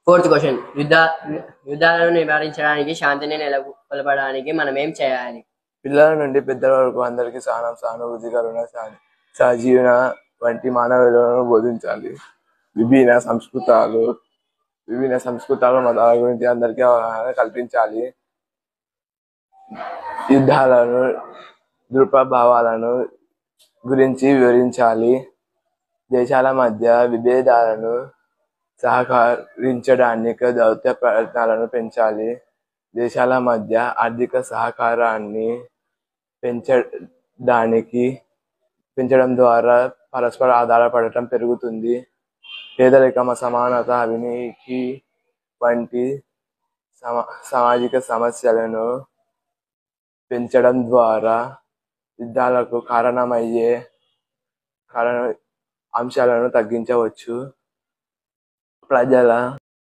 Fourth question యుద్ధాలను నివారించడానికి శాంతిని నెలకొల్పడానికి మనం ఏం చేయాలి? పిల్లల నుండి పెద్దల వరకు అందరికీ సహనం, సానుభూతి, కరుణ, సహజీవన వంటి మానవ విలువలను బోధించాలి. విభిన్న సంస్కృతాలు మతాల గురించి అందరికీ అవగాహన కల్పించాలి. యుద్ధాలను దుష్ప్రభావాలను గురించి వివరించాలి. దేశాల మధ్య విభేదాలను సహకరించడానికి దౌత్య ప్రయత్నాలను పెంచాలి. దేశాల మధ్య ఆర్థిక సహకారాన్ని పెంచడం ద్వారా పరస్పర ఆధారపడటం పెరుగుతుంది. పేదరికం, అసమానత, అవినీతి వంటి సామాజిక సమస్యలను పెంచడం ద్వారా యుద్ధాలకు కారణమయ్యే అంశాలను తగ్గించవచ్చు. ప్రజల